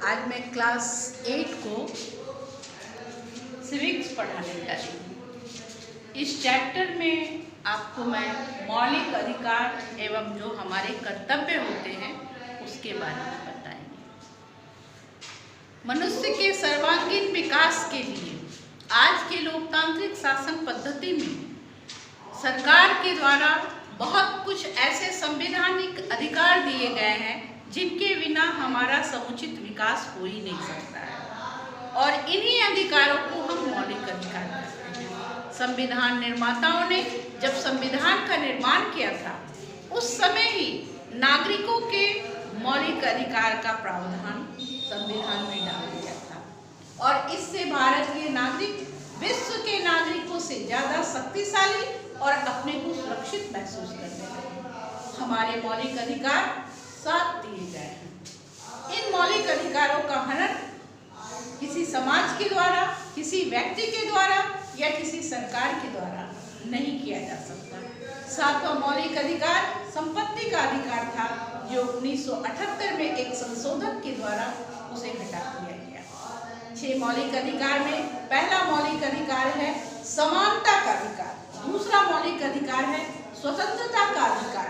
आज मैं क्लास 8 को सिविक्स पढ़ाने जा रही हूँ। इस चैप्टर में आपको मैं मौलिक अधिकार एवं जो हमारे कर्तव्य होते हैं उसके बारे में बताएंगे। मनुष्य के सर्वांगीण विकास के लिए आज के लोकतांत्रिक शासन पद्धति में सरकार के द्वारा बहुत कुछ ऐसे संवैधानिक अधिकार दिए गए हैं जिनके बिना हमारा समुचित विकास हो ही नहीं सकता है, और इन्हीं अधिकारों को हम मौलिक अधिकार कहते हैं। संविधान निर्माताओं ने जब संविधान का निर्माण किया था उस समय ही नागरिकों के मौलिक अधिकार का प्रावधान संविधान में डाल दिया था, और इससे भारतीय नागरिक विश्व के नागरिकों से ज़्यादा शक्तिशाली और अपने को सुरक्षित महसूस करने लगे। हमारे मौलिक अधिकार 7 दिए गए हैं। इन मौलिक अधिकारों का हनन किसी समाज के द्वारा, किसी व्यक्ति के द्वारा या किसी सरकार के द्वारा नहीं किया जा सकता। 7वां मौलिक अधिकार संपत्ति का अधिकार था, जो 1978 में एक संशोधन के द्वारा उसे हटा दिया गया। 6 मौलिक अधिकार में पहला मौलिक अधिकार है समानता का अधिकार, दूसरा मौलिक अधिकार है स्वतंत्रता का अधिकार,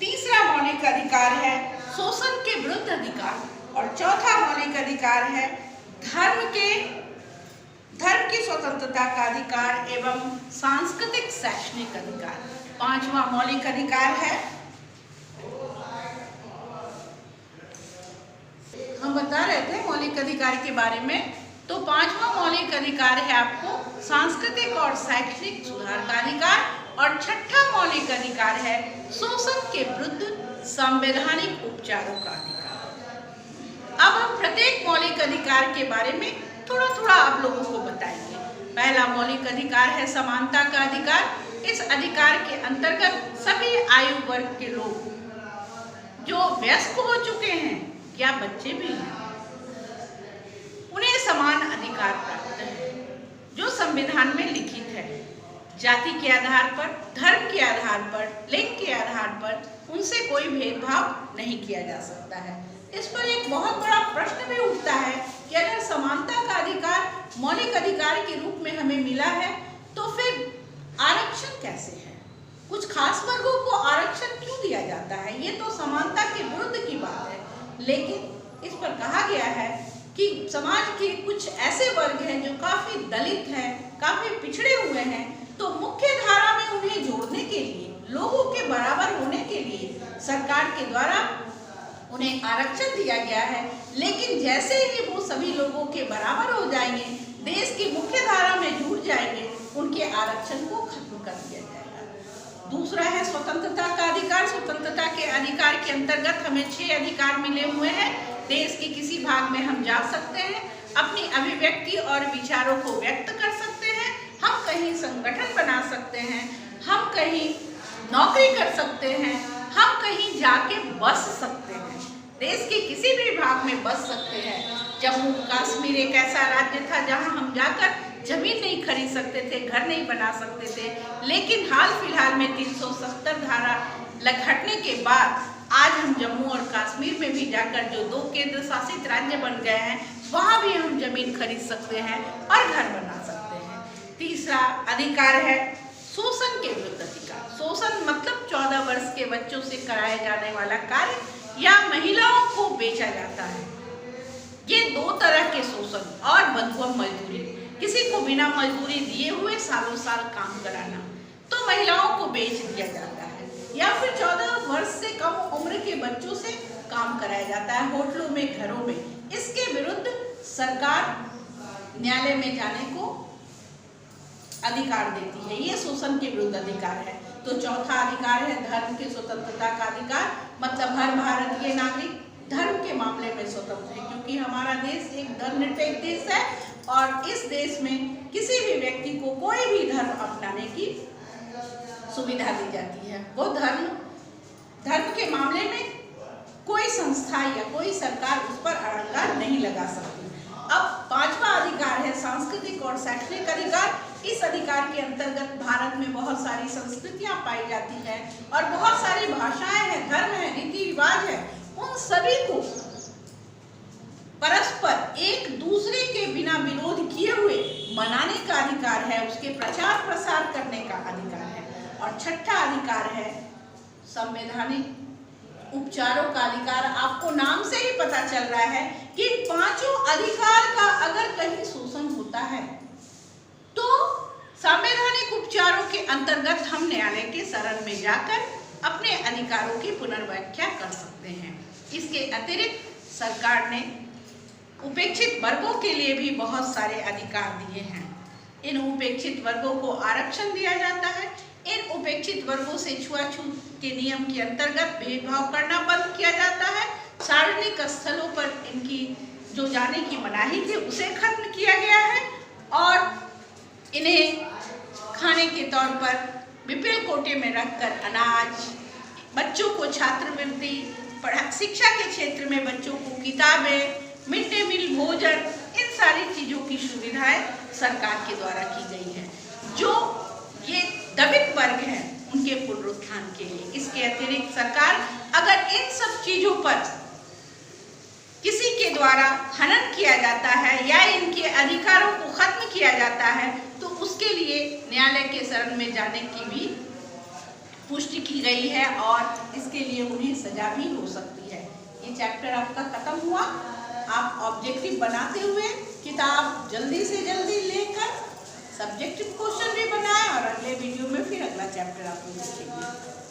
तीसरा मौलिक अधिकार है शोषण के विरुद्ध अधिकार, और चौथा मौलिक अधिकार है धर्म की स्वतंत्रता का अधिकार एवं सांस्कृतिक शैक्षणिक अधिकार। 5वां मौलिक अधिकार है, हम बता रहे थे मौलिक अधिकार के बारे में, तो 5वां मौलिक अधिकार है आपको सांस्कृतिक और शैक्षणिक सुधार का अधिकार, और 6ठा मौलिक अधिकार है शोषण के विरुद्ध संवैधानिक उपचारों का अधिकार। अब हम प्रत्येक मौलिक अधिकार के बारे में थोड़ा थोड़ा आप लोगों को बताएंगे। पहला मौलिक अधिकार है समानता का अधिकार। इस अधिकार के अंतर्गत सभी आयु वर्ग के लोग जो वयस्क हो चुके हैं या बच्चे भी हैं, उन्हें समान अधिकार प्राप्त है जो संविधान में लिखित है। जाति के आधार पर, धर्म के आधार पर, लिंग के आधार पर उनसे कोई भेदभाव नहीं किया जा सकता है। इस पर एक बहुत बड़ा प्रश्न भी उठता है कि अगर समानता का अधिकार मौलिक अधिकार के रूप में हमें मिला है तो फिर आरक्षण कैसे है? कुछ खास वर्गों को आरक्षण क्यों दिया जाता है? ये तो समानता के विरुद्ध की बात है। लेकिन इस पर कहा गया है कि समाज के कुछ ऐसे वर्ग हैं जो काफी दलित हैं, काफी पिछड़े हुए हैं, तो मुख्य धारा में उन्हें जोड़ने के लिए, लोगों के बराबर होने के लिए सरकार के द्वारा उन्हें आरक्षण दिया गया है। लेकिन जैसे ही वो सभी लोगों के बराबर हो जाएंगे, देश की मुख्य धारा में जुड़ जाएंगे, उनके आरक्षण को खत्म कर दिया जाएगा। दूसरा है स्वतंत्रता का अधिकार। स्वतंत्रता के अधिकार के अंतर्गत हमें 6 अधिकार मिले हुए हैं। देश के किसी भाग में हम जा सकते हैं, अपनी अभिव्यक्ति और विचारों को व्यक्त कर सकते हैं, हम कहीं संगठन बना सकते हैं, हम कहीं नौकरी कर सकते हैं, हम कहीं जाके बस सकते हैं, देश के किसी भी भाग में बस सकते हैं। जम्मू कश्मीर एक ऐसा राज्य था जहां हम जाकर जमीन नहीं खरीद सकते थे, घर नहीं बना सकते थे, लेकिन हाल फिलहाल में 370 धारा हटने के बाद आज हम जम्मू और कश्मीर में भी जाकर, जो 2 केंद्र शासित राज्य बन गए हैं, वहाँ भी हम जमीन खरीद सकते हैं और घर बना सकते हैं। तीसरा अधिकार है शोषण के विरुद्ध अधिकार। शोषण मतलब 14 वर्ष के बच्चों से कराया जाने वाला कार्य या महिलाओं को बेचा जाता है। ये 2 तरह के शोषण, और बंधुआ मजदूरी, किसी को बिना मजदूरी दिए हुए सालों साल काम कराना, तो महिलाओं को बेच दिया जाता है, या फिर 14 वर्ष से कम उम्र के बच्चों से काम कराया जाता है होटलों में, घरों में। इसके विरुद्ध सरकार न्यायालय में जाने को अधिकार देती है। ये शोषण के विरुद्ध अधिकार है। तो चौथा अधिकार है धर्म की स्वतंत्रता का अधिकार, मतलब हर भारतीय नागरिक धर्म के मामले में स्वतंत्र है, क्योंकि हमारा देश एक धर्मनिरपेक्ष देश है और इस देश में किसी भी व्यक्ति को कोई भी धर्म अपनाने की सुविधा दी जाती है। वो धर्म के मामले में कोई संस्था या कोई सरकार उस पर अड़ंगा नहीं लगा सकती। अब 5वां अधिकार है सांस्कृतिक और शैक्षणिक अधिकार। इस अधिकार के अंतर्गत भारत में बहुत सारी संस्कृतियां पाई जाती हैं और बहुत सारी भाषाएं हैं, धर्म है, रीति रिवाज है, उन सभी को बिना विरोध किए हुए मनाने का अधिकार है, उसके प्रचार प्रसार करने का अधिकार है। और छठा अधिकार है संवैधानिक उपचारों का अधिकार। आपको नाम से ही पता चल रहा है कि इन पांचों अधिकार का अगर कहीं शोषण होता है तो संवैधानिक उपचारों के अंतर्गत हम न्यायालय के शरण में जाकर अपने अधिकारों की पुनर्व्याख्या कर सकते हैं। इसके अतिरिक्त सरकार ने उपेक्षित वर्गों के लिए भी बहुत सारे अधिकार दिए हैं। इन उपेक्षित वर्गों को आरक्षण दिया जाता है। इन उपेक्षित वर्गों से छुआछूत के नियम के अंतर्गत भेदभाव करना बंद किया जाता है। सार्वजनिक स्थलों पर इनकी जो जाने की मनाही थी उसे खत्म किया गया है और इन्हें खाने के तौर पर बीपीएल कोटे में रखकर अनाज, बच्चों को छात्रवृत्ति, शिक्षा के क्षेत्र में बच्चों को किताबें, मिड डे मील भोजन, इन सारी चीज़ों की सुविधाएं सरकार के द्वारा की गई है जो ये दबित वर्ग हैं उनके पुनरुत्थान के लिए। इसके अतिरिक्त सरकार अगर इन सब चीज़ों पर किसी के द्वारा हनन किया जाता है या इनके अधिकारों को खत्म किया जाता है तो उसके लिए न्यायालय के शरण में जाने की भी पुष्टि की गई है और इसके लिए उन्हें सजा भी हो सकती है। ये चैप्टर आपका खत्म हुआ। आप ऑब्जेक्टिव बनाते हुए किताब जल्दी से जल्दी लेकर सब्जेक्टिव क्वेश्चन भी बनाएं और अगले वीडियो में फिर अगला चैप्टर आप लोग देखेंगे।